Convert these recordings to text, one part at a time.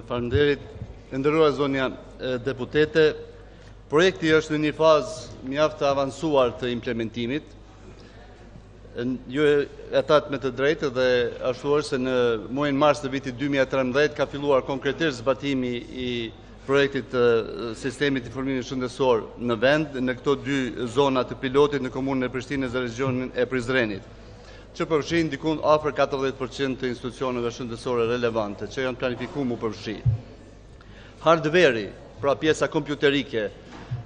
Faleminderit, nderuar zonja deputete. Projekti është në një fazë mjaft të avancuar të implementimit. Ju e thatë me të drejtë dhe ashtu është se në muajin mars të vitit 2013 ka filluar konkretisht zbatimi i projektit të sistemit informimit shëndetësor në vend, në këto dy zona të pilotit në komunën e Prishtinës dhe regionin e Prizrenit, që përfshin dikun afër 40% të institucioneve shëndetësore relevante, që janë planifikuar mu përfshi. Hardveri, pra pjesa kompjuterike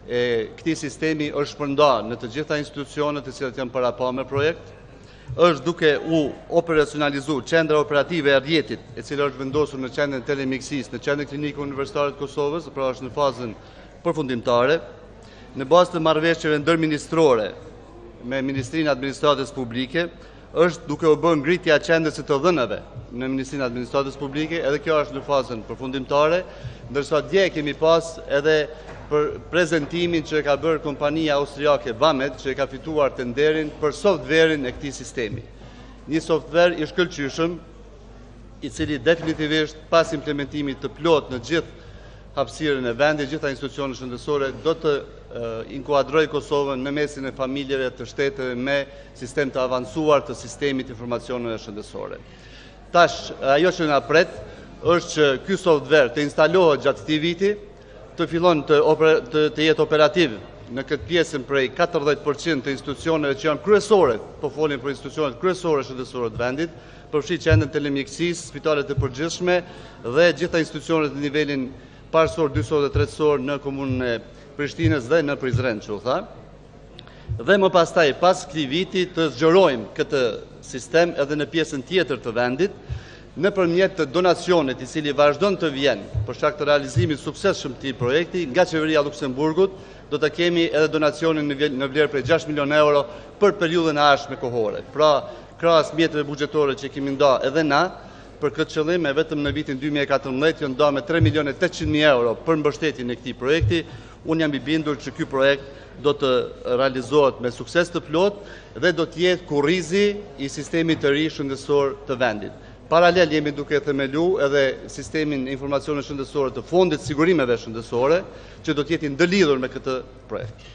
e këtij sistemi është shpërnda në të gjitha institucionet të cilat janë parapa me projekt, është duke u operacionalizu qendra operative e rrjetit, e cila është vendosur në qendrën telemikësisë, në qendrën klinike universitare të Kosovës, pra është në fazën përfundimtare, në bazë të marrëveshjeve ndërministrore me Ministrinë e Administratës Publike, është duke u bërë ngritja e qendrës së të dhënave në Ministrinë e Administratës Publike, edhe kjo është në fazën përfundimtare, ndërsa dje kemi pas edhe për prezentimin që e ka bërë kompania austriake Vamed, që e ka fituar tenderin për softverin e këtij sistemi. Një softver i shkëlqyshëm, i cili definitivisht pas implementimit të plot në gjithë hapësirën e vendit, gjitha institucionet shëndetësore, do të inkuadroj Kosovën në mesin e familjeve të shteteve me sistem të avancuar të sistemit informacioneve shëndetësore. Tash, ajo që nga pret, është që ky softver të instalohet gjatë këtij viti, të fillon të jetë operativ në këtë pjesën prej 40% të institucioneve që janë kryesore, po folin për institucionet kryesore shëndetësore të vendit, përfshi qendrën telemikësisë, spitalet e përgjithshme dhe gjitha institucionet në nivelin parësor, dyqësor dhe tretësor në komunën e Prishtinës dhe në Prizren, që u tha. Dhe më pastaj, pas këtij viti, të zgjerojmë këtë sistem edhe në pjesën tjetër të vendit, nëpërmjet të donacionit i cili vazhdon të vjen për shkak të realizimit suksesshëm të këtij projekti nga qeveria e Luksemburgut, do të kemi edhe donacionin në vlerë prej 6 milion euro për periudhën e ardhshme kohore. Pra, krahas mjeteve buxhetore që kemi nda edhe na, për këtë qëllim e vetëm në vitin 2014 janë nda me 3.800.000 euro për mbështetjen e këtij projekti. Unë jam i bindur që ky projekt do të realizohet me sukses të plot dhe do të jetë kurrizi i sistemit të ri shëndetësor të vendit. Paralel jemi duke themelu edhe sistemin informacione shëndetësore të fondit sigurimeve shëndetësore, që do të jetë ndëlidhur me këtë projekt.